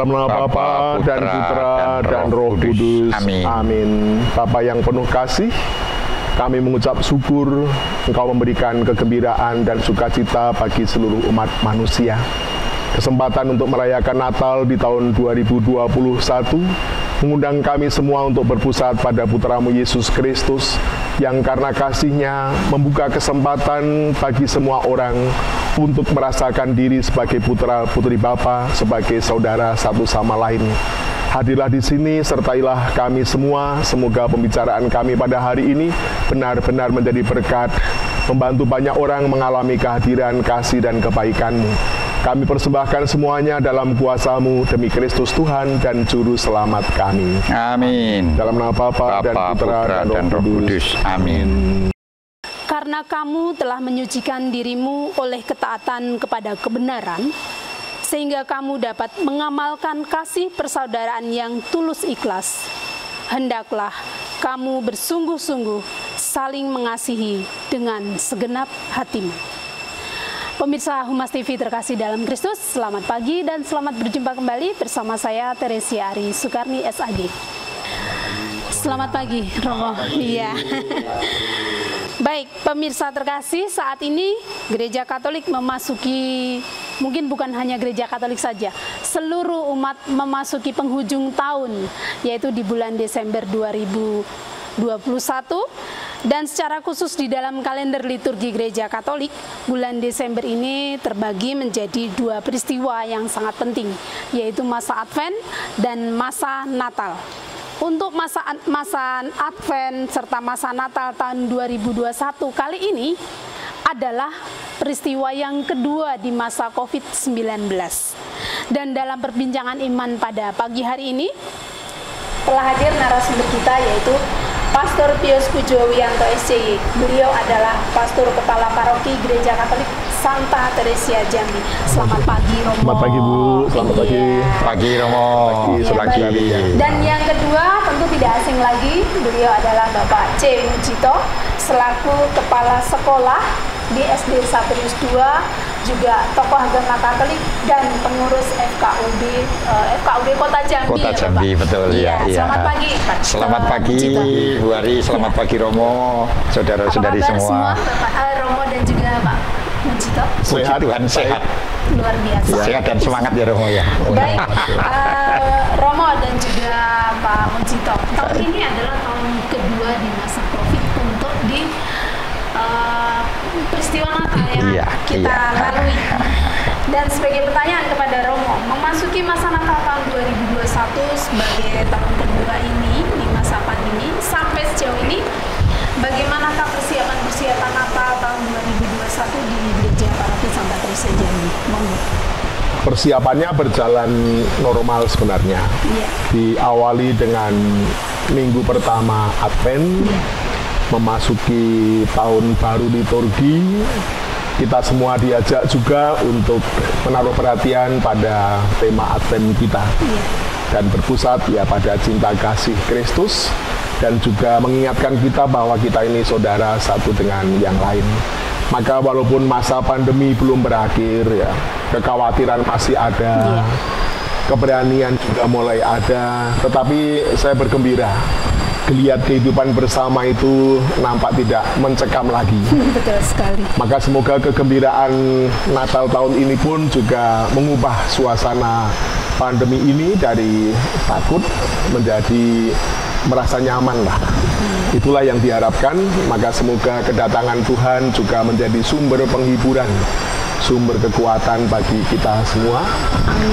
Dalam nama Bapa dan Putra dan Roh Kudus. Amin. Amin. Bapa yang penuh kasih, kami mengucap syukur Engkau memberikan kegembiraan dan sukacita bagi seluruh umat manusia. Kesempatan untuk merayakan Natal di tahun 2021 mengundang kami semua untuk berpusat pada Putra-Mu Yesus Kristus yang karena kasih-Nya membuka kesempatan bagi semua orang untuk merasakan diri sebagai putra-putri Bapa, sebagai saudara satu sama lain. Hadirlah di sini, sertailah kami semua. Semoga pembicaraan kami pada hari ini benar-benar menjadi berkat, membantu banyak orang mengalami kehadiran, kasih, dan kebaikan-Mu. Kami persembahkan semuanya dalam kuasa-Mu demi Kristus Tuhan dan Juru Selamat kami. Amin. Dalam nama Bapa dan Putra dan Roh Kudus. Amin. Karena kamu telah menyucikan dirimu oleh ketaatan kepada kebenaran, sehingga kamu dapat mengamalkan kasih persaudaraan yang tulus ikhlas. Hendaklah kamu bersungguh-sungguh saling mengasihi dengan segenap hatimu. Pemirsa Humas TV terkasih dalam Kristus, selamat pagi dan selamat berjumpa kembali bersama saya Teresia Ari Sukarni SAG. Selamat pagi, Romo. Iya. Baik, pemirsa terkasih, saat ini Gereja Katolik memasuki, mungkin bukan hanya Gereja Katolik saja, seluruh umat memasuki penghujung tahun, yaitu di bulan Desember 2021. Dan secara khusus di dalam kalender liturgi Gereja Katolik, bulan Desember ini terbagi menjadi dua peristiwa yang sangat penting, yaitu masa Advent dan masa Natal. Untuk masa Advent serta masa Natal tahun 2021 kali ini adalah peristiwa yang kedua di masa COVID-19. Dan dalam perbincangan iman pada pagi hari ini telah hadir narasumber kita, yaitu Pastor Pius Pujowianto SCY. Beliau adalah Pastor Kepala Paroki Gereja Katolik Santa Teresia Jambi. Selamat pagi, Romo. Selamat pagi, Bu. Selamat pagi. Pagi, Romo. Selamat pagi. Dan yang kedua, tentu tidak asing lagi, beliau adalah Bapak C. Mujito, selaku Kepala Sekolah di SD Sabrius II, juga tokoh agama Katolik dan pengurus FKUB Kota Jambi. Kota Jambi, betul ya. Selamat pagi, Pak. Selamat pagi, Bu Ari. Selamat pagi, Romo. Saudara-saudari semua. Bapak Romo dan juga Pak Mujito. Puji Tuhan, sehat. Luar biasa. Sehat dan semangat ya, Romo ya. Baik, Romo dan juga Pak Mujito. Tahun ini adalah tahun kedua di masa COVID untuk di peristiwa Natal yang kita lalui. Dan sebagai pertanyaan kepada Romo, memasuki masa Natal tahun 2021 sebagai tahun kedua ini di masa pandemi, sampai sejauh ini bagaimanakah persiapan Natal tahun 2021 di Gereja Paroki Santa Teresia Jambi? Persiapannya berjalan normal sebenarnya. Diawali dengan minggu pertama Advent, memasuki tahun baru liturgi. Kita semua diajak juga untuk menaruh perhatian pada tema Advent kita dan berpusat ya pada cinta kasih Kristus, dan juga mengingatkan kita bahwa kita ini saudara satu dengan yang lain. Maka walaupun masa pandemi belum berakhir ya, kekhawatiran masih ada, keberanian juga mulai ada, tetapi saya bergembira. Geliat kehidupan bersama itu nampak tidak mencekam lagi. Betul sekali. Maka semoga kegembiraan Natal tahun ini pun juga mengubah suasana pandemi ini dari takut menjadi merasa nyaman lah. Itulah yang diharapkan. Maka semoga kedatangan Tuhan juga menjadi sumber penghiburan, sumber kekuatan bagi kita semua.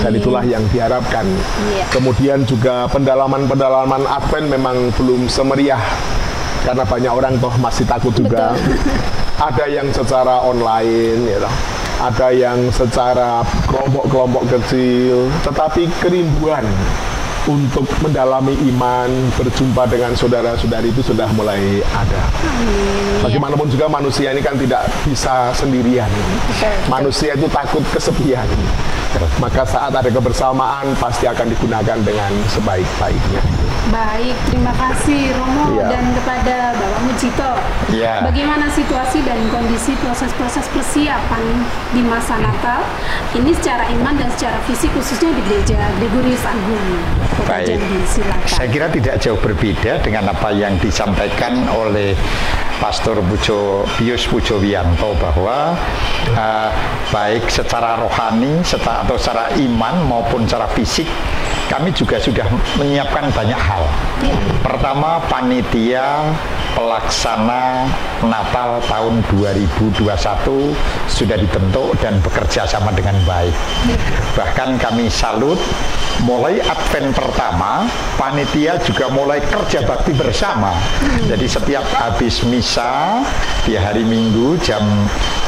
Dan itulah yang diharapkan. Kemudian juga pendalaman Advent memang belum semeriah karena banyak orang toh masih takut juga. Ada yang secara online ya, ada yang secara kelompok-kelompok kecil, tetapi kerinduan untuk mendalami iman, berjumpa dengan saudara-saudari itu sudah mulai ada. Bagaimanapun juga manusia ini kan tidak bisa sendirian. Manusia itu takut kesepian. Maka saat ada kebersamaan pasti akan digunakan dengan sebaik-baiknya. Baik, terima kasih Romo Ya. dan kepada Bapak Mujito. Ya. Bagaimana situasi dan kondisi proses-proses persiapan di masa Natal ini secara iman dan secara fisik khususnya di Gereja Gregorius Agung Kota Baik. Jambi? Silakan. Saya kira tidak jauh berbeda dengan apa yang disampaikan oleh Pastor Pius Pujowianto bahwa baik secara rohani atau secara iman maupun secara fisik kami juga sudah menyiapkan banyak hal. Pertama, panitia pelaksana Natal tahun 2021 sudah dibentuk dan bekerja sama dengan baik. Bahkan kami salut, mulai Advent pertama, panitia juga mulai kerja bakti bersama. Jadi setiap habis misa di hari Minggu jam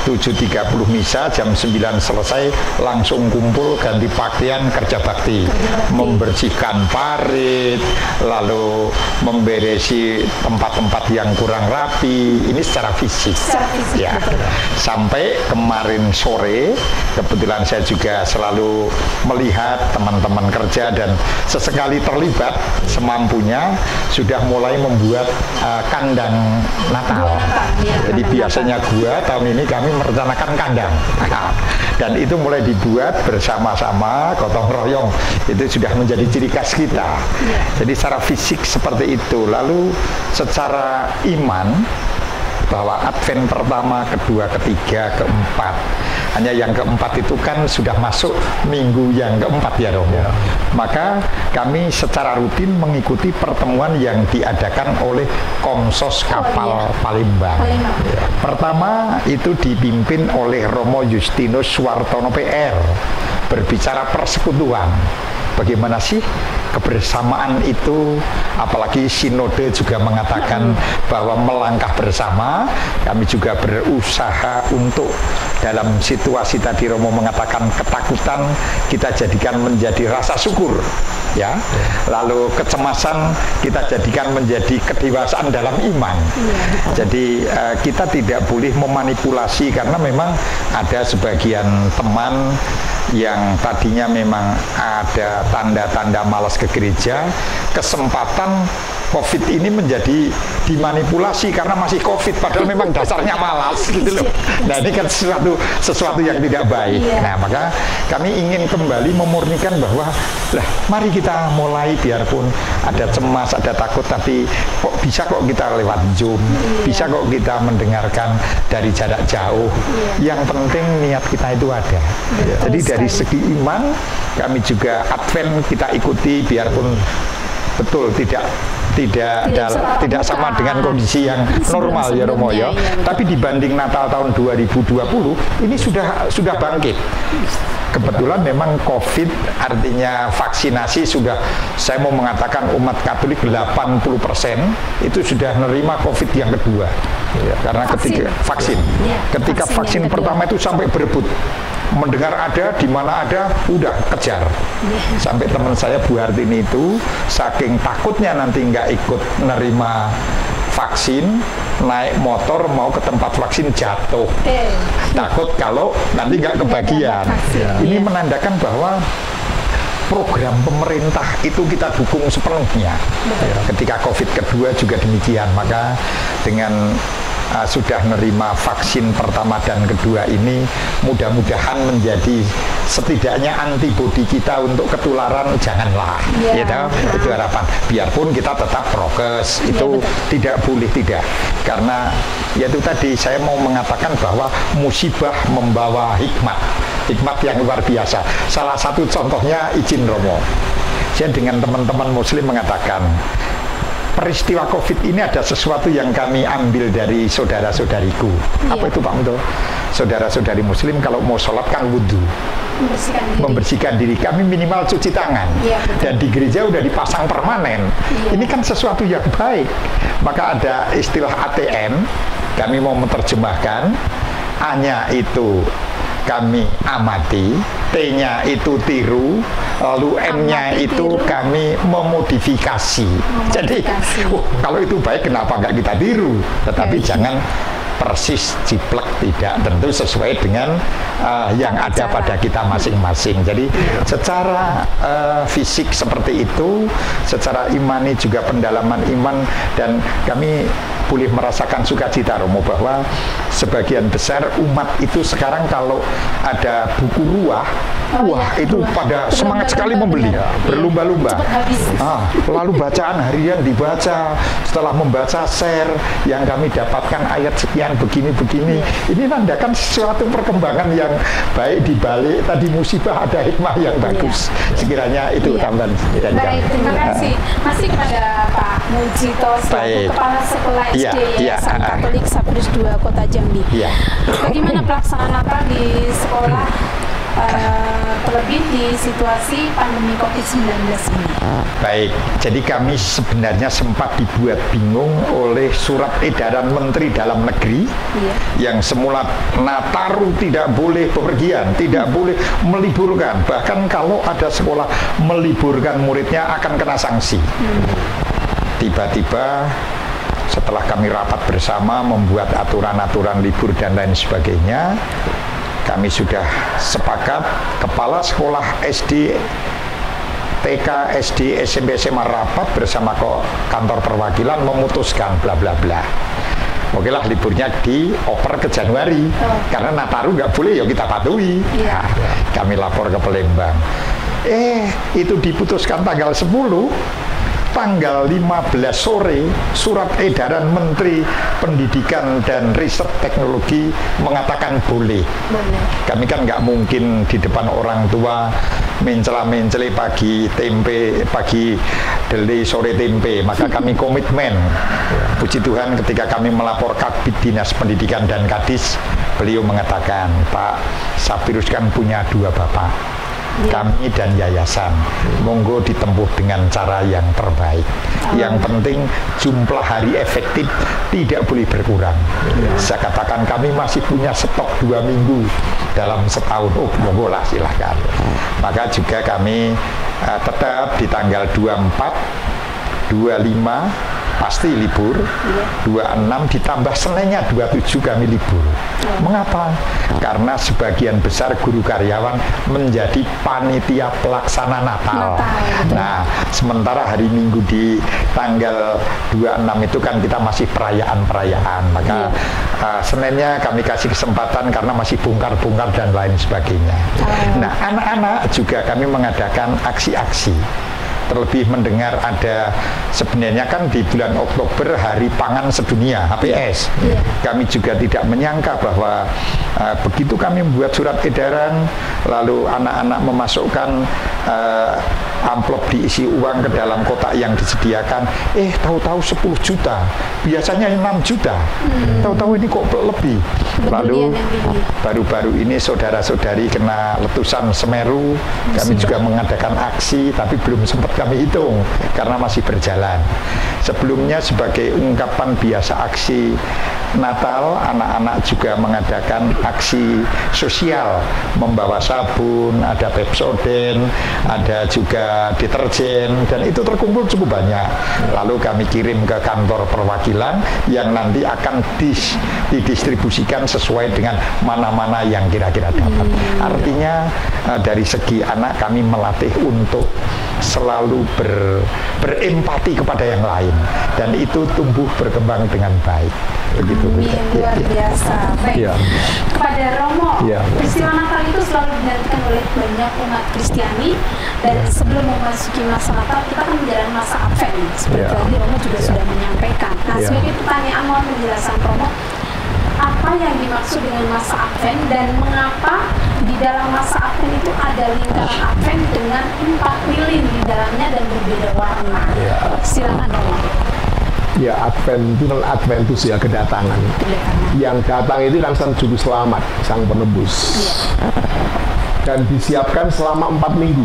7.30 misa, jam 9 selesai, langsung kumpul ganti pakaian kerja bakti. Membersihkan parit, lalu memberesi tempat-tempat yang kurang rapi, ini secara fisik. Ya. Sampai kemarin sore, kebetulan saya juga selalu melihat teman-teman kerja dan sesekali terlibat semampunya sudah mulai membuat kandang Natal. Jadi biasanya gua tahun ini kami merencanakan kandang. Dan itu mulai dibuat bersama-sama, gotong royong. Itu sudah menjadi ciri khas kita. Jadi secara fisik seperti itu. Lalu secara iman, bahwa Advent pertama, kedua, ketiga, keempat. Hanya yang keempat itu kan sudah masuk minggu yang keempat ya Romo. Maka kami secara rutin mengikuti pertemuan yang diadakan oleh Komsos Kapal Palembang. Pertama itu dipimpin oleh Romo Justinus Suwartono PR, berbicara persekutuan. Bagaimana sih kebersamaan itu, apalagi sinode juga mengatakan bahwa melangkah bersama. Kami juga berusaha untuk dalam situasi tadi Romo mengatakan ketakutan kita jadikan menjadi rasa syukur, ya. Lalu kecemasan kita jadikan menjadi kedewasaan dalam iman. Jadi kita tidak boleh memanipulasi, karena memang ada sebagian teman yang tadinya memang ada tanda-tanda malas ke gereja, kesempatan COVID ini menjadi dimanipulasi karena masih COVID, padahal memang dasarnya malas gitu loh. Nah ini kan sesuatu yang tidak baik. Nah maka kami ingin kembali memurnikan bahwa mari kita mulai, biarpun ada cemas, ada takut, tapi bisa kok kita lewat Zoom, bisa kok kita mendengarkan dari jarak jauh. Yang penting niat kita itu ada. Jadi dari segi iman kami juga Advent kita ikuti, biarpun betul tidak sama dengan kondisi yang normal ya Romo ya. Tapi dibanding Natal tahun 2020 ini sudah bangkit. Kebetulan memang COVID, artinya vaksinasi sudah, saya mau mengatakan umat Katolik 80% itu sudah menerima COVID yang kedua. Karena ketika vaksin pertama itu sampai berebut. Mendengar ada, di mana ada, udah kejar. Sampai teman saya Bu Hartini itu saking takutnya nanti nggak ikut nerima vaksin, naik motor mau ke tempat vaksin jatuh. Takut kalau nanti nggak kebagian. Ini menandakan bahwa program pemerintah itu kita dukung sepenuhnya. Ketika COVID kedua juga demikian, maka dengan sudah menerima vaksin pertama dan kedua ini, mudah-mudahan menjadi setidaknya antibodi kita untuk ketularan, janganlah, itu harapan. Biarpun kita tetap prokes, itu tidak boleh tidak, karena yaitu tadi saya mau mengatakan bahwa musibah membawa hikmat yang luar biasa. Salah satu contohnya, izin Romo, saya dengan teman-teman Muslim mengatakan, peristiwa COVID ini ada sesuatu yang kami ambil dari saudara-saudariku. Apa itu Pak Mundo? Saudara-saudari Muslim kalau mau sholat kan wudhu, membersihkan diri. Kami minimal cuci tangan. Dan di gereja udah dipasang permanen. Ini kan sesuatu yang baik. Maka ada istilah ATM, kami mau menerjemahkan. A-nya itu kami amati, T-nya itu tiru, lalu M-nya itu kami memodifikasi. Jadi, kalau itu baik kenapa nggak kita tiru? Tetapi jangan persis jiplek, tidak, tentu sesuai dengan yang ada pada kita masing-masing. Jadi secara fisik seperti itu, secara imani juga pendalaman iman, dan kami boleh merasakan sukacita, Romo, bahwa sebagian besar umat itu sekarang kalau ada buku ruah, itu pada semangat sekali membeli, berlumba-lumba. Lalu bacaan harian dibaca, setelah membaca share yang kami dapatkan ayat sekian begini-begini. Ini nandakan sesuatu perkembangan yang baik, di balik tadi musibah ada hikmah yang bagus. Sekiranya itu tambahan dari kami. Baik, terima kasih. Masih kepada Pak Mujito selaku Kepala Sekolah SD Yayasan Katolik Saprus 2 Kota Jambi. Bagaimana pelaksanaan Natal di sekolah, terlebih di situasi pandemi COVID-19 ini? Baik, jadi kami sebenarnya sempat dibuat bingung oleh surat edaran Menteri Dalam Negeri yang semula Nataru tidak boleh bepergian, tidak boleh meliburkan, bahkan kalau ada sekolah meliburkan muridnya akan kena sanksi. Tiba-tiba setelah kami rapat bersama membuat aturan-aturan libur dan lain sebagainya, kami sudah sepakat, kepala sekolah SD, TK, SD, SMP, SMA rapat bersama kantor perwakilan memutuskan bla bla bla. Oke lah, liburnya dioper ke Januari, karena Nataru nggak boleh, ya kita patuhi. Kami lapor ke Palembang. Itu diputuskan tanggal 10. Tanggal 15 sore, surat edaran Menteri Pendidikan dan Riset Teknologi mengatakan boleh. Kami kan nggak mungkin di depan orang tua mencela-menceli pagi tempe, pagi deli, sore tempe. Maka kami komitmen. Puji Tuhan ketika kami melapor Kabid Dinas Pendidikan dan Kadis, beliau mengatakan, Pak Sapirus kan punya 2 bapak, kami dan yayasan, monggo ditempuh dengan cara yang terbaik. Yang penting jumlah hari efektif tidak boleh berkurang. Saya katakan kami masih punya stok 2 minggu dalam setahun. Monggo lah, silahkan. Maka juga kami tetap di tanggal 24, 25 pasti libur, 26 ditambah Seninnya 27 kami libur. Mengapa? Karena sebagian besar guru karyawan menjadi panitia pelaksana Natal. Nah, sementara hari Minggu di tanggal 26 itu kan kita masih perayaan-perayaan. Maka Seninnya kami kasih kesempatan karena masih bongkar-bongkar dan lain sebagainya. Nah, anak-anak juga kami mengadakan aksi-aksi. Terlebih mendengar ada, sebenarnya kan di bulan Oktober Hari Pangan Sedunia, HPS. Kami juga tidak menyangka bahwa begitu kami membuat surat edaran, lalu anak-anak memasukkan amplop diisi uang ke dalam kotak yang disediakan, tahu-tahu 10 juta, biasanya 6 juta, tahu-tahu ini kok lebih. Lalu baru-baru ini saudara-saudari kena letusan Semeru, kami juga mengadakan aksi, tapi belum sempat kami hitung karena masih berjalan. Sebelumnya sebagai ungkapan biasa aksi Natal, anak-anak juga mengadakan aksi sosial, membawa sabun, ada Pepsodent, ada juga deterjen, dan itu terkumpul cukup banyak. Lalu kami kirim ke kantor perwakilan yang nanti akan didistribusikan sesuai dengan mana-mana yang kira-kira dapat. Artinya dari segi anak kami melatih untuk selalu berempati kepada yang lain, dan itu tumbuh berkembang dengan baik. Begitu. Luar biasa. Baik. Kepada Romo, peristiwa Natal itu selalu dinantikan oleh banyak umat Kristiani, dan sebelum memasuki masa Natal kita kan menjalani masa Advent. Seperti tadi Romo juga sudah menyampaikan. Nah, sebagai pertanyaan mohon penjelasan Romo, apa yang dimaksud dengan masa Advent dan mengapa di dalam masa Advent itu ada lingkaran Advent dengan 4 lilin di dalamnya dan berbeda warna? Silakan Romo. Advent itu kan Adventus, kedatangan. Yang datang itu kan sang juru selamat, sang penebus. Dan disiapkan selama 4 minggu.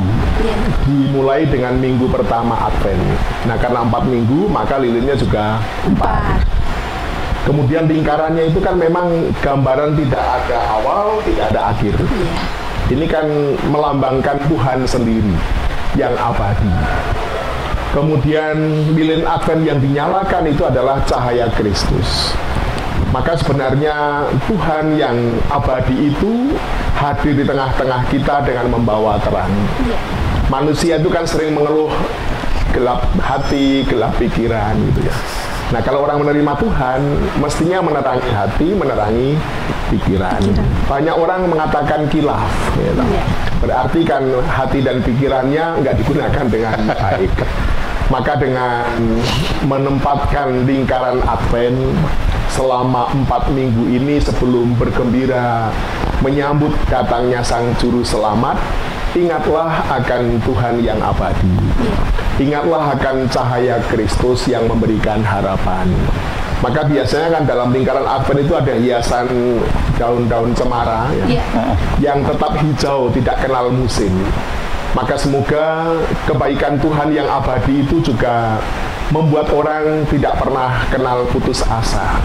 Dimulai dengan minggu pertama Advent. Nah, karena 4 minggu, maka lilinnya juga 4. Kemudian lingkarannya itu kan memang gambaran tidak ada awal, tidak ada akhir. Ini kan melambangkan Tuhan sendiri yang abadi. Kemudian lilin Advent yang dinyalakan itu adalah cahaya Kristus. Maka sebenarnya Tuhan yang abadi itu hadir di tengah-tengah kita dengan membawa terang. Manusia itu kan sering mengeluh gelap hati, gelap pikiran gitu ya. Nah, kalau orang menerima Tuhan, mestinya menerangi hati, menerangi pikiran. Banyak orang mengatakan kilaf, ya, berarti kan hati dan pikirannya nggak digunakan dengan baik. Maka dengan menempatkan lingkaran Advent selama 4 minggu ini sebelum bergembira menyambut datangnya Sang Juru Selamat, ingatlah akan Tuhan yang abadi. Ingatlah akan cahaya Kristus yang memberikan harapan. Maka biasanya kan dalam lingkaran Advent itu ada hiasan daun-daun cemara yang tetap hijau, tidak kenal musim. Maka semoga kebaikan Tuhan yang abadi itu juga membuat orang tidak pernah kenal putus asa.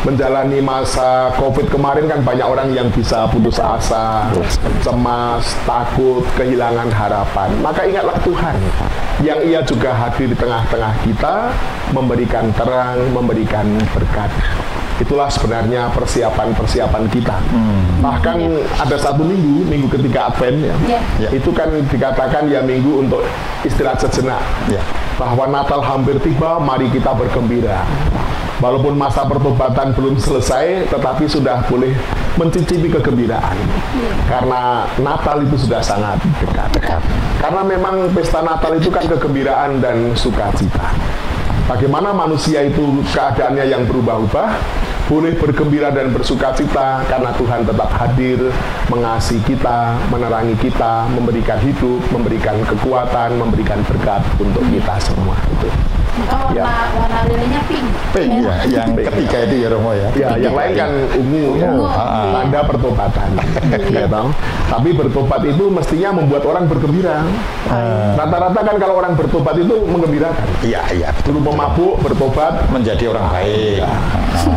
Menjalani masa COVID kemarin kan banyak orang yang bisa putus asa, cemas, takut, kehilangan harapan. Maka ingatlah Tuhan yang Ia juga hadir di tengah-tengah kita, memberikan terang, memberikan berkat. Itulah sebenarnya persiapan-persiapan kita. Bahkan ada satu minggu ketiga Advent itu kan dikatakan ya minggu untuk istirahat sejenak. Bahwa Natal hampir tiba, mari kita bergembira. Walaupun masa pertobatan belum selesai, tetapi sudah boleh mencicipi kegembiraan. Karena Natal itu sudah sangat dekat. Karena memang pesta Natal itu kan kegembiraan dan sukacita. Bagaimana manusia itu keadaannya yang berubah-ubah, boleh bergembira dan bersukacita karena Tuhan tetap hadir, mengasihi kita, menerangi kita, memberikan hidup, memberikan kekuatan, memberikan berkat untuk kita semua. Itu. Maka warna lilinnya pink. Pink ya, yang ketiga itu ya Romo ya. Ya, yang lain kan ungu. Tanda pertobatan. Ya, tahu. Tapi bertobat itu mestinya membuat orang bergembira. Rata-rata kan kalau orang bertobat itu menggembirakan. Iya. Dulu pemabuk bertobat menjadi orang baik.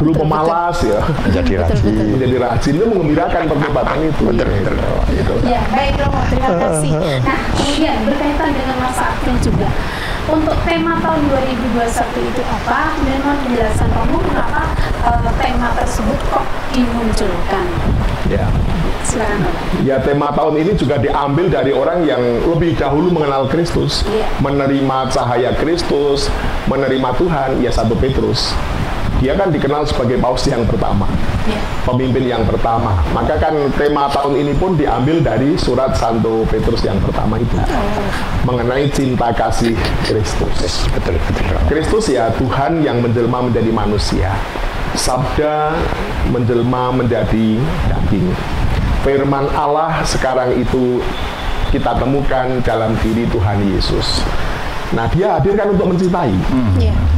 Dulu pemalas ya menjadi rajin. Menjadi rajin itu menggembirakan pertobatan itu. Betul. Ya, baik Romo, terima kasih. Nah, kemudian berkaitan dengan masa Advent juga. Untuk tema tahun 2021 itu apa? Memang penjelasan Romo kenapa tema tersebut kok dimunculkan? Ya. Silakan. Ya, tema tahun ini juga diambil dari orang yang lebih dahulu mengenal Kristus, menerima cahaya Kristus, menerima Tuhan, ya Santo Petrus. Dia kan dikenal sebagai paus yang pertama, pemimpin yang pertama. Maka kan tema tahun ini pun diambil dari surat Santo Petrus yang pertama itu, mengenai cinta kasih Kristus. Betul. Kristus ya Tuhan yang menjelma menjadi manusia. Sabda menjelma menjadi daging. Firman Allah sekarang itu kita temukan dalam diri Tuhan Yesus. Nah, Dia hadir kan untuk mencintai.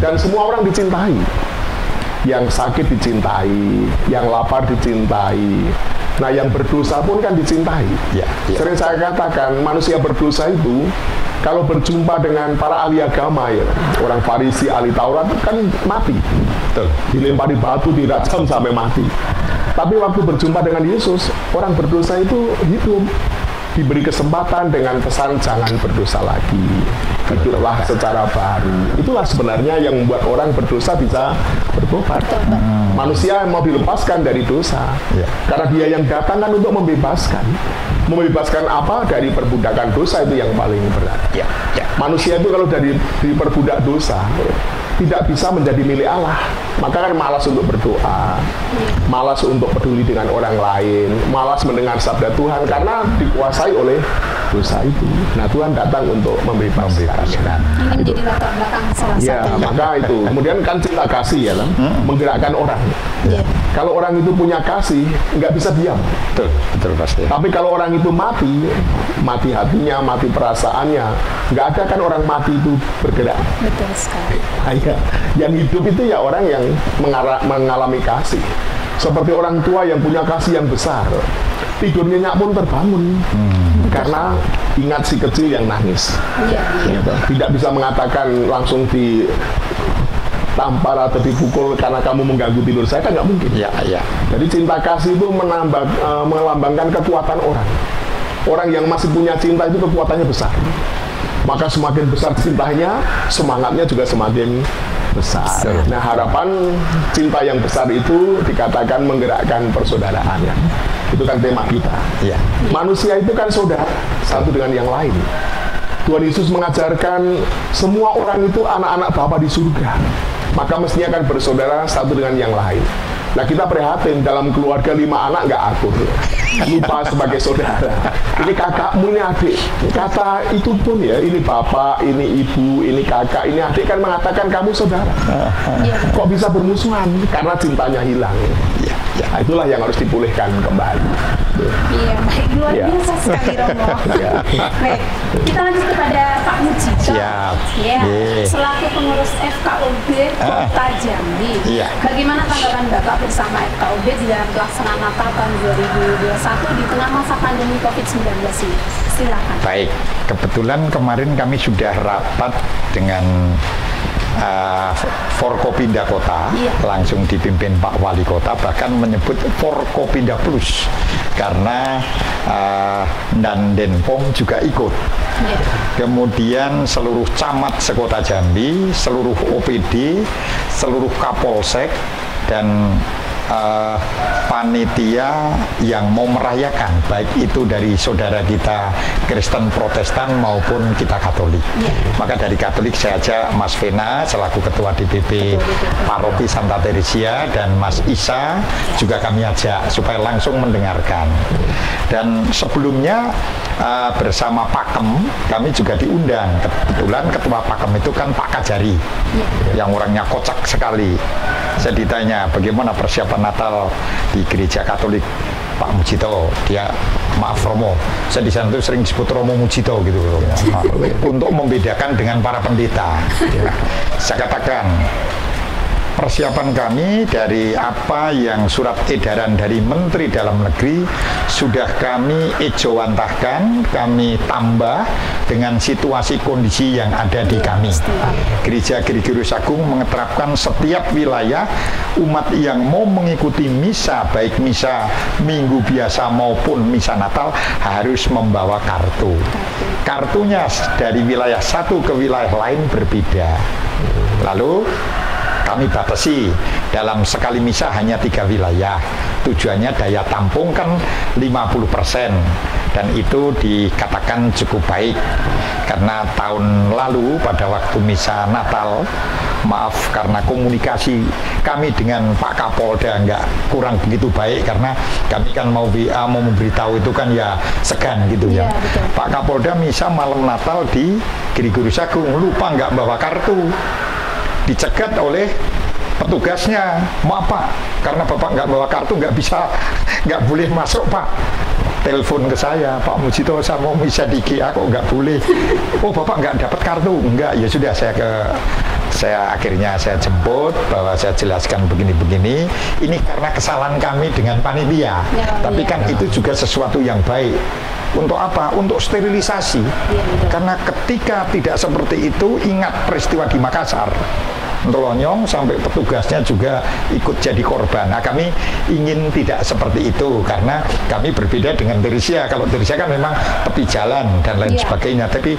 Dan semua orang dicintai. Yang sakit dicintai, yang lapar dicintai. Nah, yang berdosa pun kan dicintai. Sering saya katakan, manusia berdosa itu kalau berjumpa dengan para ahli agama ya, orang Farisi, ahli Taurat kan mati. Dilempari batu, dirajam sampai mati. Tapi waktu berjumpa dengan Yesus, orang berdosa itu hidup, diberi kesempatan dengan pesan jangan berdosa lagi, hiduplah secara baru. Itulah sebenarnya yang membuat orang berdosa bisa bertobat. Manusia mau dilepaskan dari dosa, karena Dia yang datang kan untuk membebaskan. Membebaskan apa? Dari perbudakan dosa, itu yang paling berat. Manusia itu kalau dari perbudak dosa tidak bisa menjadi milik Allah, maka kan malas untuk berdoa, malas untuk peduli dengan orang lain, malas mendengar sabda Tuhan karena dikuasai oleh dosa itu. Nah, Tuhan datang untuk membebaskan. Ini menjadi latar belakang salah satu. Ya, maka itu. Kemudian kan cinta kasih ya, menggerakkan orang. Kalau orang itu punya kasih, nggak bisa diam. Betul pasti. Tapi kalau orang itu mati hatinya, mati perasaannya, nggak ada kan orang mati itu bergerak. Betul sekali. Yang hidup itu ya orang yang mengalami kasih. Seperti orang tua yang punya kasih yang besar, tidur nyenyak pun terbangun karena ingat si kecil yang nangis. Tidak bisa mengatakan langsung ditampar atau dipukul karena kamu mengganggu tidur saya, kan nggak mungkin. Jadi cinta kasih itu melambangkan kekuatan orang. Orang yang masih punya cinta itu kekuatannya besar. Maka semakin besar cintanya, semangatnya juga semakin besar. Nah, harapan cinta yang besar itu dikatakan menggerakkan persaudaraan, ya. Itu kan tema kita. Manusia itu kan saudara satu dengan yang lain. Tuhan Yesus mengajarkan semua orang itu anak-anak Bapa di surga. Maka mestinya akan bersaudara satu dengan yang lain. Nah, kita prihatin dalam keluarga 5 anak nggak akur, lupa sebagai saudara. Ini kakakmu, ini adik. Kata itu pun ya, ini bapak, ini ibu, ini kakak, ini adik, kan mengatakan kamu saudara. Kok bisa bermusuhan? Karena cintanya hilang. Nah, itulah yang harus dipulihkan kembali. Iya, baik, luar biasa sekali Romo. Baik, kita lanjut kepada Pak Mujito. Selaku pengurus FKUB Kota Jambi. Bagaimana tanggapan Bapak bersama FKUB di dalam pelaksanaan Natal tahun 2021 di tengah masa pandemi COVID-19 ini? Silakan. Baik, kebetulan kemarin kami sudah rapat dengan Forkopinda Kota, langsung dipimpin Pak Wali Kota, bahkan menyebut Forkopinda Plus karena dan Denpom juga ikut. Kemudian seluruh camat sekota Jambi, seluruh OPD, seluruh Kapolsek dan panitia yang mau merayakan, baik itu dari saudara kita Kristen Protestan maupun kita Katolik. Maka dari Katolik saya ajak Mas Vena selaku Ketua DPP Paroki Santa Teresia dan Mas Isa juga kami ajak supaya langsung mendengarkan. Dan sebelumnya bersama Pakem kami juga diundang. Kebetulan Ketua Pakem itu kan Pak Kajari, yang orangnya kocak sekali. Saya ditanya bagaimana persiapan Natal di gereja Katolik Pak Mujito. Dia, maaf Romo, saya di sana tuh sering disebut Romo Mujito gitu, untuk membedakan dengan para pendeta. Saya katakan persiapan kami dari apa yang surat edaran dari Menteri Dalam Negeri sudah kami ejawantahkan, kami tambah dengan situasi kondisi yang ada di kami. Gereja Gregorius Agung mengetapkan setiap wilayah umat yang mau mengikuti misa, baik misa minggu biasa maupun misa Natal, harus membawa kartu. Kartunya dari wilayah satu ke wilayah lain berbeda. Lalu kami batasi dalam sekali misa hanya 3 wilayah. Tujuannya daya tampung kan 50%, dan itu dikatakan cukup baik. Karena tahun lalu pada waktu misa Natal, maaf karena komunikasi kami dengan Pak Kapolda nggak kurang begitu baik, karena kami kan mau WA, mau memberitahu itu kan ya segan gitu ya. Pak Kapolda misa malam Natal di Gregorius Agung, lupa nggak bawa kartu. Dicegat oleh petugasnya, maaf Pak, karena Bapak nggak bawa kartu nggak boleh masuk Pak. Telepon ke saya, Pak Mujito, saya mau misa di GA kok nggak boleh. Oh Bapak nggak dapat kartu? Enggak, ya sudah saya akhirnya saya jemput, bahwa saya jelaskan begini-begini. Ini karena kesalahan kami dengan panitia, tapi kan itu juga sesuatu yang baik. Untuk apa? Untuk sterilisasi. Karena ketika tidak seperti itu, ingat peristiwa di Makassar, Ntelonyong sampai petugasnya juga ikut jadi korban. Nah, kami ingin tidak seperti itu, karena kami berbeda dengan Teresia. Kalau Teresia kan memang tepi jalan dan lain sebagainya, tapi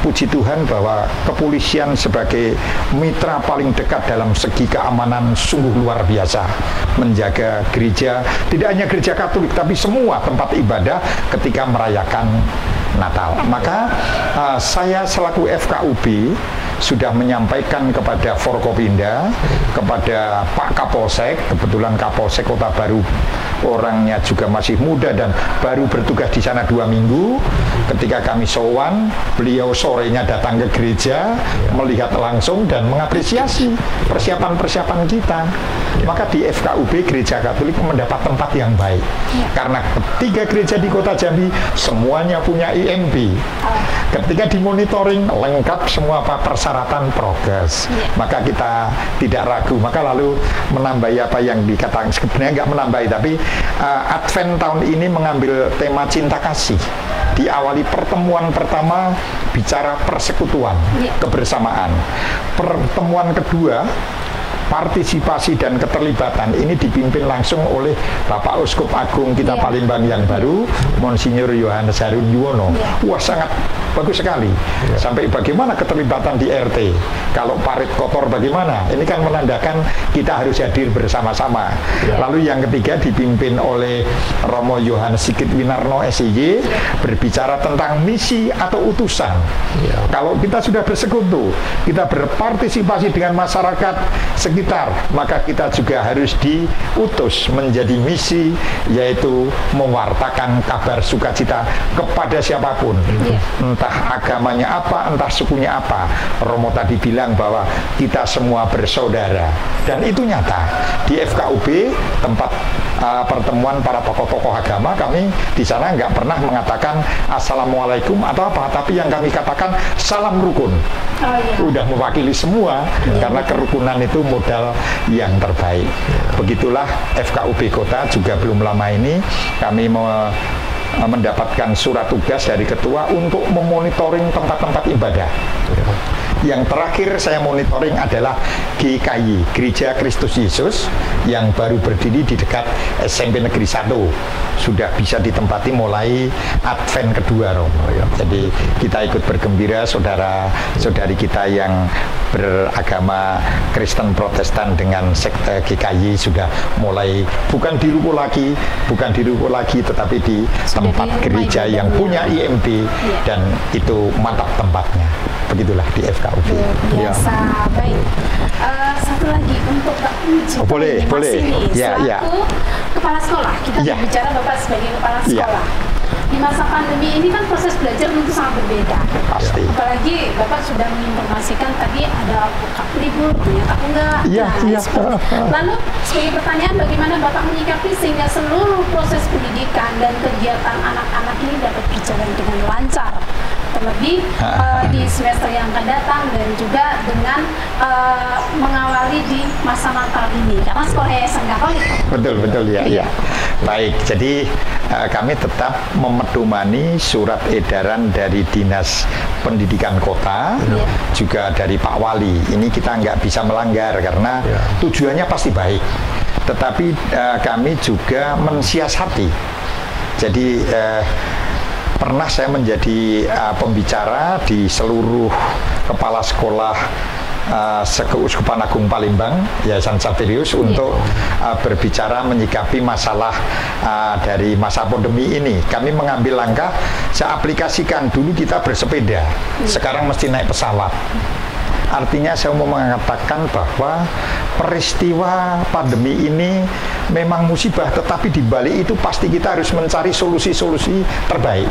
puji Tuhan bahwa kepolisian sebagai mitra paling dekat dalam segi keamanan sungguh luar biasa, menjaga gereja, tidak hanya gereja Katolik tapi semua tempat ibadah ketika merayakan Natal. Maka saya selaku FKUB sudah menyampaikan kepada Forkopinda, kepada Pak Kapolsek, kebetulan Kapolsek Kota Baru orangnya juga masih muda dan baru bertugas di sana 2 minggu. Ketika kami sowan, beliau sorenya datang ke gereja, melihat langsung dan mengapresiasi persiapan-persiapan kita. Maka di FKUB Gereja Katolik mendapat tempat yang baik, karena ketiga gereja di Kota Jambi semuanya punya IMB. Ketika dimonitoring lengkap semua persyaratan prokes, maka kita tidak ragu. Maka lalu menambahi apa yang dikatakan, sebenarnya nggak menambahi, tapi Advent tahun ini mengambil tema cinta kasih. Diawali pertemuan pertama bicara persekutuan, kebersamaan. Pertemuan kedua, partisipasi dan keterlibatan, ini dipimpin langsung oleh Bapak Uskup Agung kita Palembang yang baru, Monsinyur Yohanes Harun Yuwono. Wah, sangat bagus sekali. Sampai bagaimana keterlibatan di RT, kalau parit kotor bagaimana, ini kan menandakan kita harus hadir bersama-sama. Lalu yang ketiga dipimpin oleh Romo Yohanes Sigit Winarno SIY, berbicara tentang misi atau utusan. Kalau kita sudah bersekutu, kita berpartisipasi dengan masyarakat sekitar, maka kita juga harus diutus menjadi misi, yaitu mewartakan kabar sukacita kepada siapapun, entah agamanya apa, entah sukunya apa. Romo tadi bilang bahwa kita semua bersaudara, dan itu nyata. Di FKUB, tempat pertemuan para tokoh-tokoh agama, kami di sana nggak pernah mengatakan assalamualaikum atau apa, tapi yang kami katakan salam rukun. Udah mewakili semua, karena kerukunan itu modal yang terbaik. Begitulah FKUB Kota juga belum lama ini kami mendapatkan surat tugas dari ketua untuk memonitoring tempat-tempat ibadah. Yang terakhir saya monitoring adalah GKY, Gereja Kristus Yesus, yang baru berdiri di dekat SMP Negeri 1. Sudah bisa ditempati mulai Advent kedua, Romo. Jadi kita ikut bergembira, saudara-saudari kita yang beragama Kristen Protestan dengan sekte GKY sudah mulai bukan di ruko lagi, tetapi di tempat gereja yang punya IMB, dan itu mantap tempatnya. Begitulah di FKUB. Biasa, baik. Satu lagi untuk Pak Puji. Boleh. Selaku kepala sekolah, kita bicara Bapak sebagai kepala sekolah. Di masa pandemi ini kan proses belajar tentu sangat berbeda. Pasti. Apalagi Bapak sudah menginformasikan tadi ada libur, ternyata enggak. Lalu sebagai pertanyaan, bagaimana Bapak menyikapi sehingga seluruh proses pendidikan dan kegiatan anak-anak ini dapat berjalan dengan lancar, terlebih di semester yang akan datang, dan juga dengan mengawali di masa Natal ini, karena sekolah Yayasan Katolik. Betul ya. Baik, jadi kami tetap memedomani surat edaran dari Dinas Pendidikan Kota, juga dari Pak Wali. Ini kita nggak bisa melanggar karena tujuannya pasti baik, tetapi kami juga mensiasati. Jadi pernah saya menjadi pembicara di seluruh kepala sekolah Sekeuskupan Agung Palembang, Yayasan Xaverius, untuk berbicara menyikapi masalah dari masa pandemi ini. Kami mengambil langkah, saya aplikasikan. Dulu kita bersepeda, sekarang mesti naik pesawat. Artinya saya mau mengatakan bahwa peristiwa pandemi ini memang musibah, tetapi di balik itu pasti kita harus mencari solusi-solusi terbaik.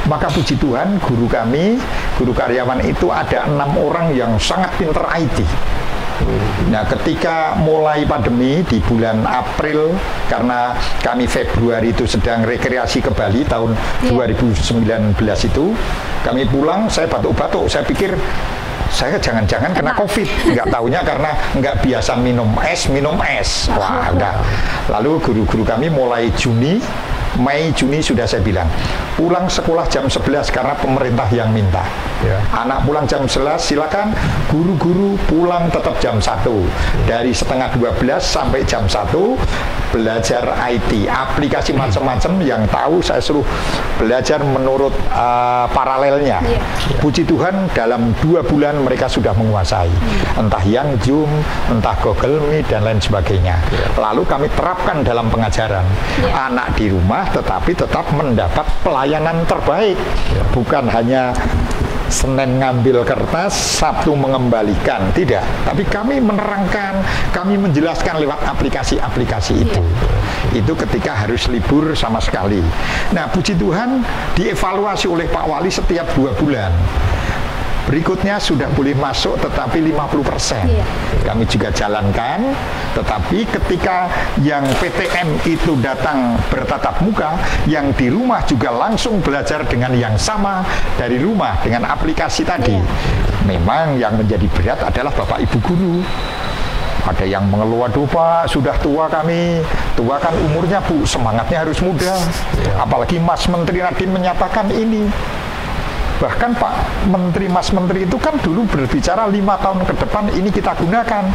Maka puji Tuhan, guru kami, guru karyawan itu ada 6 orang yang sangat pintar IT. Nah, ketika mulai pandemi di bulan April, karena kami Februari itu sedang rekreasi ke Bali tahun 2019 itu, kami pulang, saya batuk-batuk, saya pikir saya jangan-jangan kena COVID, nggak taunya karena nggak biasa minum es. Wah, udah. Lalu guru-guru kami mulai Mei, Juni sudah saya bilang, pulang sekolah jam 11 karena pemerintah yang minta. Anak pulang jam 11, silakan. Guru-guru pulang tetap jam 1. Dari setengah 12 sampai jam 1 belajar IT, aplikasi macam-macam yang tahu saya suruh belajar menurut paralelnya. Puji Tuhan, dalam 2 bulan mereka sudah menguasai. Entah yang Zoom, entah Google Meet, dan lain sebagainya. Lalu kami terapkan dalam pengajaran. Anak di rumah tetapi tetap mendapat pelayanan terbaik, bukan hanya Senin ngambil kertas, Sabtu mengembalikan, tidak, tapi kami menerangkan, kami menjelaskan lewat aplikasi-aplikasi itu. Itu ketika harus libur sama sekali. Nah, puji Tuhan, dievaluasi oleh Pak Wali setiap 2 bulan. Berikutnya sudah boleh masuk, tetapi 50%. Kami juga jalankan, tetapi ketika yang PTM itu datang bertatap muka, yang di rumah juga langsung belajar dengan yang sama dari rumah dengan aplikasi tadi. Memang yang menjadi berat adalah Bapak Ibu guru. Ada yang mengeluh, aduh Pak, sudah tua kami. Tua kan umurnya Bu, semangatnya harus muda. Apalagi Mas Menteri Nadiem menyatakan ini. Bahkan Pak Menteri, Mas Menteri itu kan dulu berbicara 5 tahun ke depan ini kita gunakan.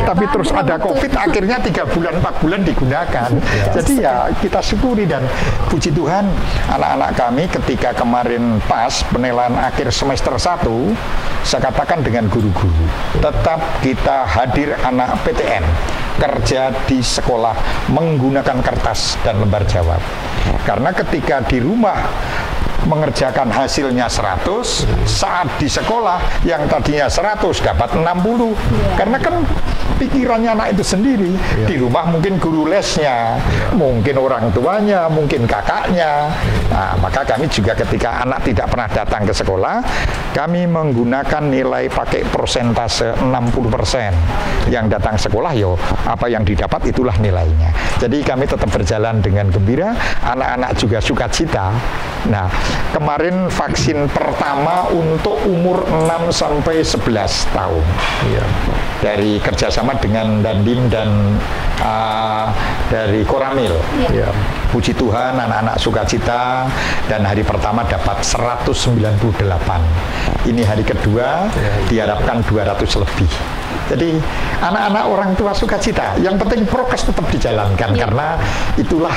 Tapi terus ada COVID, akhirnya 3 bulan, 4 bulan digunakan. Jadi ya kita syukuri, dan puji Tuhan anak-anak kami ketika kemarin pas penilaian akhir semester 1, saya katakan dengan guru-guru, tetap kita hadir anak PTN kerja di sekolah menggunakan kertas dan lembar jawab. Karena ketika di rumah mengerjakan hasilnya 100, saat di sekolah yang tadinya 100 dapat 60. Karena kan pikirannya anak itu sendiri. Di rumah mungkin guru lesnya, mungkin orang tuanya, mungkin kakaknya. Nah, maka kami juga ketika anak tidak pernah datang ke sekolah, kami menggunakan nilai pakai persentase 60%. Yang datang sekolah, yo apa yang didapat itulah nilainya. Jadi kami tetap berjalan dengan gembira, anak-anak juga sukacita. Nah, kemarin vaksin pertama untuk umur 6 sampai 11 tahun. Dari kerjasama dengan Dandim dan dari Koramil. Puji Tuhan anak-anak sukacita, dan hari pertama dapat 198. Ini hari kedua diharapkan 200 lebih. Jadi anak-anak orang tua sukacita. Yang penting prokes tetap dijalankan, karena itulah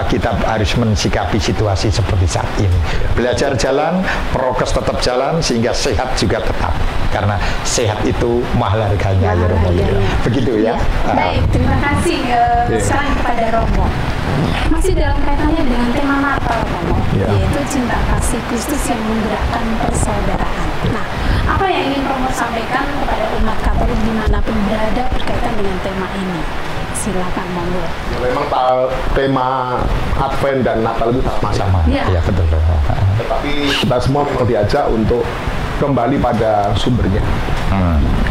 kita harus mensikapi situasi seperti saat ini. Belajar jalan, prokes tetap jalan, sehingga sehat juga tetap. Karena sehat itu mahal harganya. Begitu ya. Baik, terima kasih sekarang kepada Romo. Masih dalam kaitannya dengan tema Natal, Romo, yaitu cinta kasih Kristus yang menggerakkan persaudaraan. Nah, apa yang ingin Romo sampaikan kepada umat Katolik dimanapun berada berkaitan dengan tema ini? Silakan, monggo. Ya, memang tema Advent dan Natal itu sama. Ya, betul. Tetapi kita semua memang diajak untuk kembali pada sumbernya.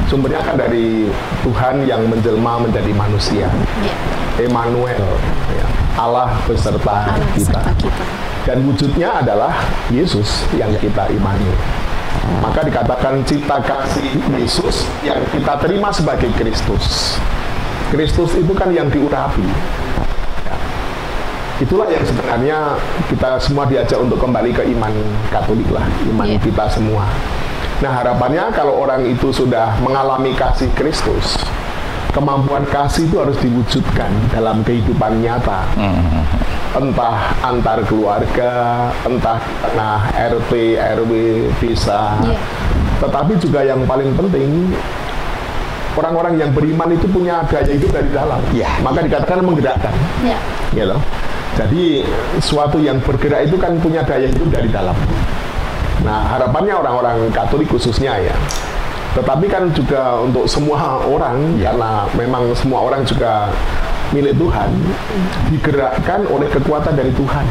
Sumbernya kan dari Tuhan yang menjelma menjadi manusia. Emmanuel, Allah beserta kita. Dan wujudnya adalah Yesus yang kita imani. Maka dikatakan cita kasih Yesus yang kita terima sebagai Kristus. Kristus itu kan yang diurapi. Itulah yang sebenarnya kita semua diajak untuk kembali ke iman Katolik lah, iman kita semua. Nah, harapannya kalau orang itu sudah mengalami kasih Kristus, kemampuan kasih itu harus diwujudkan dalam kehidupan nyata. Entah antar keluarga, entah tengah RT, RW, desa. Tetapi juga yang paling penting, orang-orang yang beriman itu punya daya hidup dari dalam. Maka dikatakan menggerakkan. Gitu. Jadi suatu yang bergerak itu kan punya daya hidup dari dalam. Nah, harapannya orang-orang Katolik khususnya ya. Tetapi kan juga untuk semua orang, karena memang semua orang juga milik Tuhan, digerakkan oleh kekuatan dari Tuhan.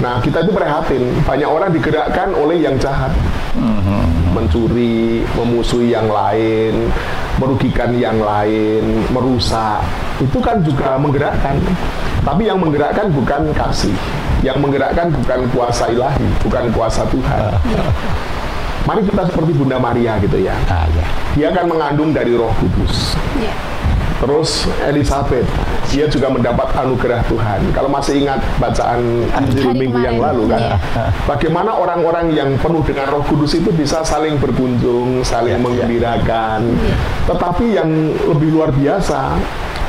Nah, kita itu prihatin, banyak orang digerakkan oleh yang jahat, mencuri, memusuhi yang lain, merugikan yang lain, merusak. Itu kan juga menggerakkan. Tapi yang menggerakkan bukan kasih, yang menggerakkan bukan kuasa ilahi, bukan kuasa Tuhan. Mari kita seperti Bunda Maria gitu ya. Dia kan mengandung dari Roh Kudus. Terus Elizabeth, dia juga mendapat anugerah Tuhan. Kalau masih ingat bacaan Injil minggu yang lalu kan, bagaimana orang-orang yang penuh dengan Roh Kudus itu bisa saling berkunjung, saling menggembirakan. Tetapi yang lebih luar biasa,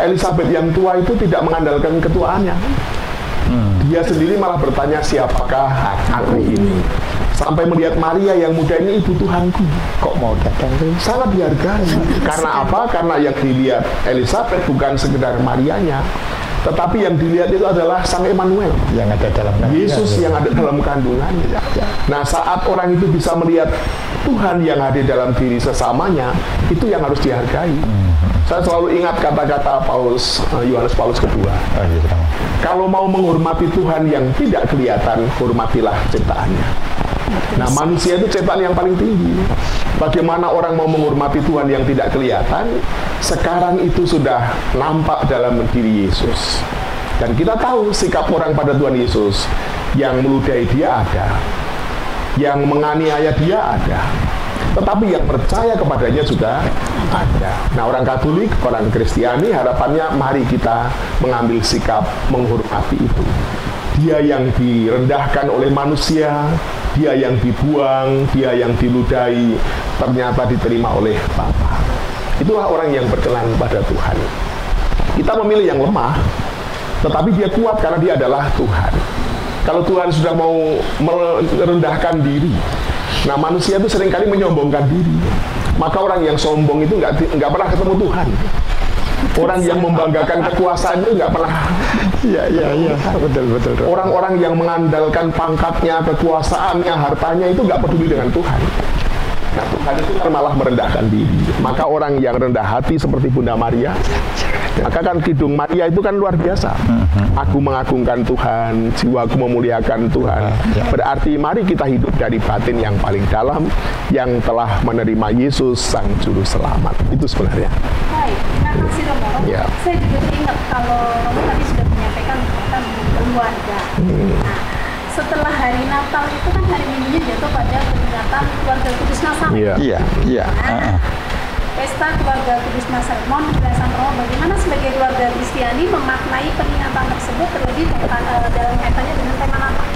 Elizabeth yang tua itu tidak mengandalkan ketuaannya. Dia sendiri malah bertanya, siapakah aku ini? Sampai melihat Maria yang muda ini ibu Tuhanku. Kok mau datang? Sangat dihargai. Karena apa? Karena yang dilihat Elizabeth bukan sekedar Marianya, tetapi yang dilihat itu adalah Sang Emmanuel yang ada dalam Yesus yang ada dalam kandungannya. Nah, saat orang itu bisa melihat Tuhan yang ada dalam diri sesamanya, itu yang harus dihargai. Saya selalu ingat kata-kata Yohanes Paulus kedua. Kalau mau menghormati Tuhan yang tidak kelihatan, hormatilah ciptaannya. Nah, manusia itu ciptaan yang paling tinggi. Bagaimana orang mau menghormati Tuhan yang tidak kelihatan? Sekarang itu sudah nampak dalam diri Yesus. Dan kita tahu sikap orang pada Tuhan Yesus. Yang meludahi dia ada, yang menganiaya dia ada, tetapi yang percaya kepadanya juga ada. Nah, orang Katolik, orang Kristiani harapannya mari kita mengambil sikap menghormati itu. Dia yang direndahkan oleh manusia, dia yang dibuang, dia yang diludahi, ternyata diterima oleh Bapa. Itulah orang yang berkenan pada Tuhan. Kita memilih yang lemah, tetapi dia kuat karena dia adalah Tuhan. Kalau Tuhan sudah mau merendahkan diri, nah manusia itu seringkali menyombongkan diri. Maka orang yang sombong itu nggak pernah ketemu Tuhan. Orang yang membanggakan kekuasaan itu nggak pernah. Iya, betul. Orang-orang yang mengandalkan pangkatnya, kekuasaannya, hartanya itu nggak peduli dengan Tuhan. Nah, Tuhan itu kan malah merendahkan diri. Maka orang yang rendah hati seperti Bunda Maria, maka kan Kidung Maria itu kan luar biasa. Aku mengagungkan Tuhan, jiwaku memuliakan Tuhan. Berarti mari kita hidup dari batin yang paling dalam, yang telah menerima Yesus Sang Juru Selamat. Itu sebenarnya. Baik, terima kasih Romo. Ya. Saya juga ingat kalau Romo tadi sudah menyampaikan tentang keluarga. Nah, setelah hari Natal itu kan hari Minggunya jatuh pada peringatan keluarga Kudus Nazaret. Iya. Pesta keluarga Kudus Nazaret. Mohon penjelasan Romo, bagaimana sebagai keluarga Kristiani memaknai peringatan tersebut terlebih dalam kaitannya dengan tema Natal.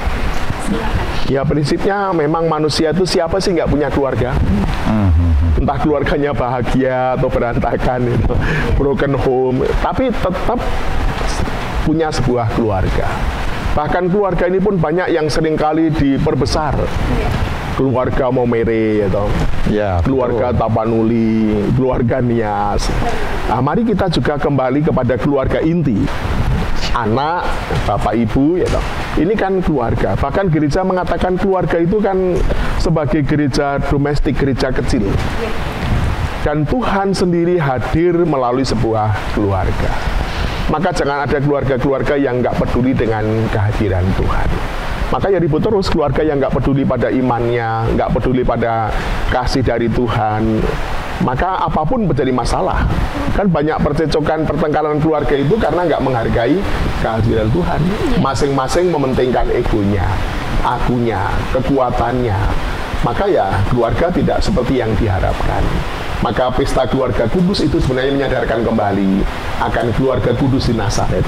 Silakan. Ya, prinsipnya memang manusia itu siapa sih nggak punya keluarga? Entah keluarganya bahagia atau berantakan, itu broken home, tapi tetap punya sebuah keluarga. Bahkan keluarga ini pun banyak yang seringkali diperbesar. Keluarga Momere, atau keluarga Tapanuli, keluarga Nias. Nah, mari kita juga kembali kepada keluarga inti. Anak, bapak, ibu, ya toh. Ini kan keluarga. Bahkan gereja mengatakan keluarga itu kan sebagai gereja domestik, gereja kecil. Dan Tuhan sendiri hadir melalui sebuah keluarga. Maka jangan ada keluarga-keluarga yang nggak peduli dengan kehadiran Tuhan. Maka ya ribut terus keluarga yang nggak peduli pada imannya, nggak peduli pada kasih dari Tuhan. Maka apapun menjadi masalah. Kan banyak percecokan, pertengkaran keluarga itu karena nggak menghargai kehadiran Tuhan. Masing-masing mementingkan egonya, akunya, kekuatannya. Maka ya keluarga tidak seperti yang diharapkan. Maka pesta keluarga kudus itu sebenarnya menyadarkan kembali akan keluarga kudus di Nazaret.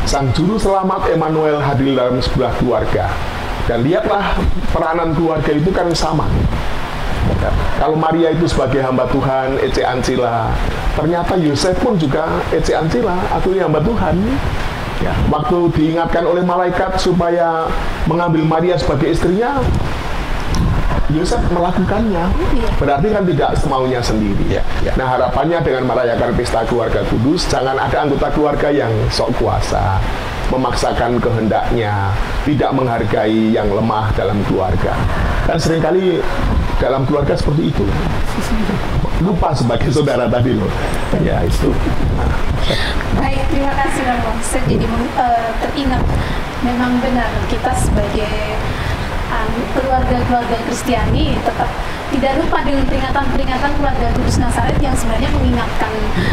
Sang Juru Selamat Emmanuel hadir dalam sebuah keluarga. Dan lihatlah peranan keluarga itu kan sama. Kalau Maria itu sebagai hamba Tuhan, Ece Ancila, ternyata Yosef pun juga Ece Ancila, aku ini hamba Tuhan. Ya, waktu diingatkan oleh malaikat supaya mengambil Maria sebagai istrinya, Yosef melakukannya. Berarti kan tidak semaunya sendiri. Nah, harapannya dengan merayakan pesta keluarga kudus, jangan ada anggota keluarga yang sok kuasa, memaksakan kehendaknya, tidak menghargai yang lemah dalam keluarga. Dan seringkali dalam keluarga seperti itu. Lupa sebagai saudara tadi loh. Ya, itu. Baik, terima kasih Romo. Saya jadi teringat, memang benar kita sebagai keluarga-keluarga Kristiani tetap tidak lupa dengan peringatan-peringatan keluarga Kudus Nazaret yang sebenarnya mengingatkan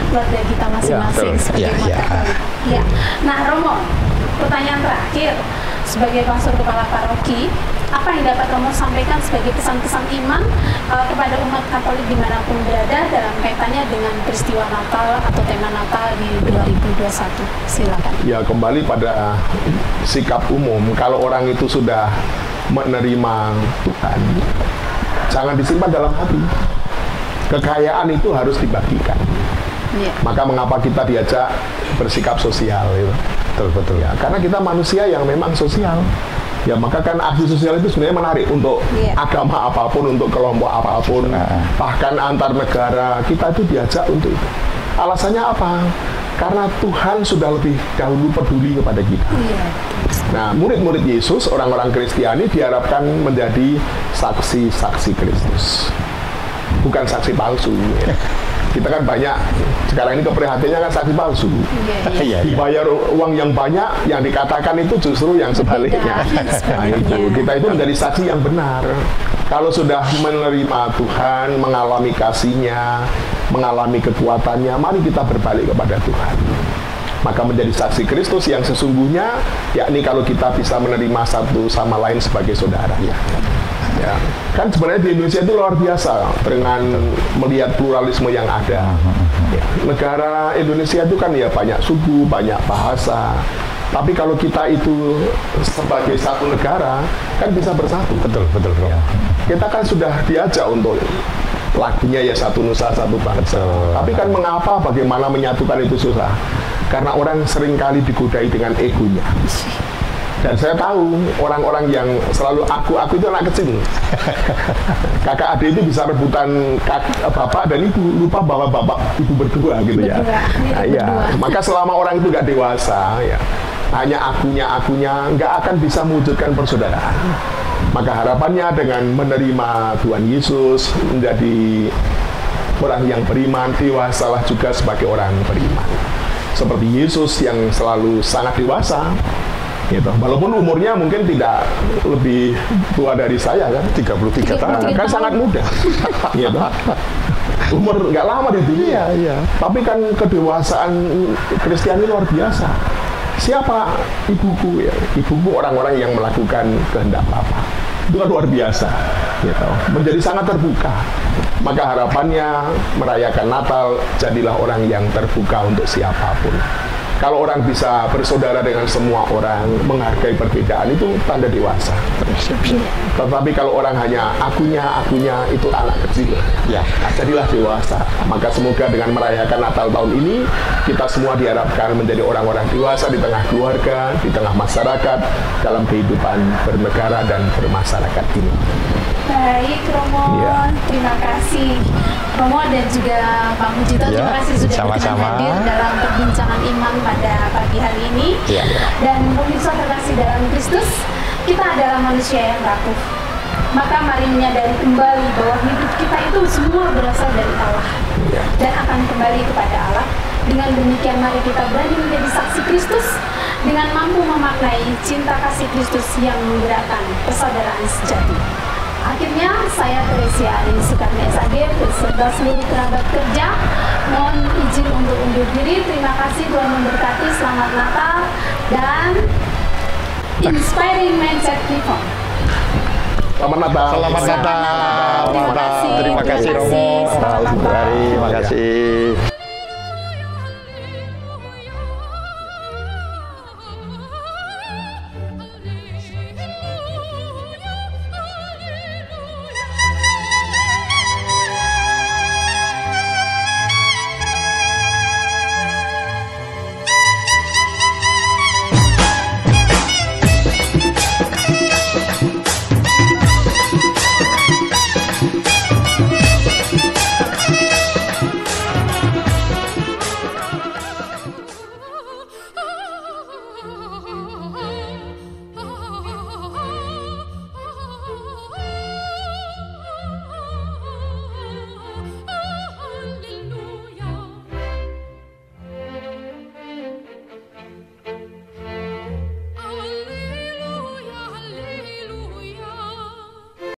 keluarga kita masing-masing sebagai umat Katolik. Ya. Nah, Romo, pertanyaan terakhir sebagai pastor kepala paroki, apa yang dapat Romo sampaikan sebagai pesan-pesan iman kepada umat Katolik dimanapun berada dalam kaitannya dengan peristiwa Natal atau tema Natal di 2021? Silakan. Ya, kembali pada sikap umum. Kalau orang itu sudah menerima Tuhan, jangan disimpan dalam hati. Kekayaan itu harus dibagikan. Maka mengapa kita diajak bersikap sosial, gitu. Betul. Ya, karena kita manusia yang memang sosial. Ya, maka kan aksi sosial itu sebenarnya menarik untuk agama apapun, untuk kelompok apapun, bahkan antar negara, kita itu diajak untuk itu. Alasannya apa? Karena Tuhan sudah lebih dahulu peduli kepada kita. Nah, murid-murid Yesus, orang-orang Kristiani diharapkan menjadi saksi-saksi Kristus, bukan saksi palsu. Ya. Kita kan banyak, sekarang ini keprihatinannya kan saksi palsu. Dibayar uang yang banyak, yang dikatakan itu justru yang sebaliknya. Nah, itu. Kita itu menjadi saksi yang benar. Kalau sudah menerima Tuhan, mengalami kasih-Nya, mengalami kekuatannya, mari kita berbalik kepada Tuhan. Maka menjadi saksi Kristus yang sesungguhnya, yakni kalau kita bisa menerima satu sama lain sebagai saudara. Ya. Kan sebenarnya di Indonesia itu luar biasa dengan melihat pluralisme yang ada. Ya. Negara Indonesia itu kan ya banyak suku, banyak bahasa. Tapi kalau kita itu sebagai satu negara kan bisa bersatu. Betul. Ya. Kita kan sudah diajak untuk lagunya ya satu nusa satu bangsa. Tapi kan mengapa bagaimana menyatukan itu susah? Karena orang seringkali digodai dengan egonya. Dan saya tahu orang-orang yang selalu aku itu anak kecil. Kakak adik itu bisa rebutan bapak dan ibu, lupa bahwa bapak ibu berdua gitu ya. Nah, ya. Maka selama orang itu nggak dewasa, ya hanya akunya nggak akan bisa mewujudkan persaudaraan. Maka harapannya dengan menerima Tuhan Yesus menjadi orang yang beriman, dewasalah juga sebagai orang beriman. Seperti Yesus yang selalu sangat dewasa, gitu. Walaupun umurnya mungkin tidak lebih tua dari saya kan, 33 tahun, kan sangat muda. Gitu. Umur nggak lama di dunia, ya. Tapi kan kedewasaan Kristiani luar biasa. Siapa ibuku ya? Ibuku orang-orang yang melakukan kehendak Bapa. Itu kan luar biasa, gitu. Menjadi sangat terbuka. Maka harapannya merayakan Natal, jadilah orang yang terbuka untuk siapapun. Kalau orang bisa bersaudara dengan semua orang, menghargai perbedaan, itu tanda dewasa. Tetapi kalau orang hanya akunya, itu anak kecil. Ya, jadilah dewasa. Maka semoga dengan merayakan Natal tahun ini, kita semua diharapkan menjadi orang-orang dewasa di tengah keluarga, di tengah masyarakat, dalam kehidupan bernegara dan bermasyarakat ini. Baik, Romo, terima kasih Romo dan juga Pak Mujito, terima kasih sudah sama-sama hadir dalam perbincangan iman pada pagi hari ini. Dan pemirsa terkasih dalam Kristus, kita adalah manusia yang rapuh. Maka mari menyadari kembali bahwa hidup kita itu semua berasal dari Allah dan akan kembali kepada Allah. Dengan demikian mari kita berani menjadi saksi Kristus dengan mampu memaknai cinta kasih Kristus yang menggerakkan persaudaraan sejati. Akhirnya, saya Teresia Arin Soekarno SAG beserta seluruh kerabat kerja mohon izin untuk undur diri. Terima kasih, Tuhan memberkati, selamat Natal dan Inspiring Mindset Reform. Selamat Natal. Selamat Natal. Terima kasih. Terima kasih Romo. Selamat Natal. Terima kasih.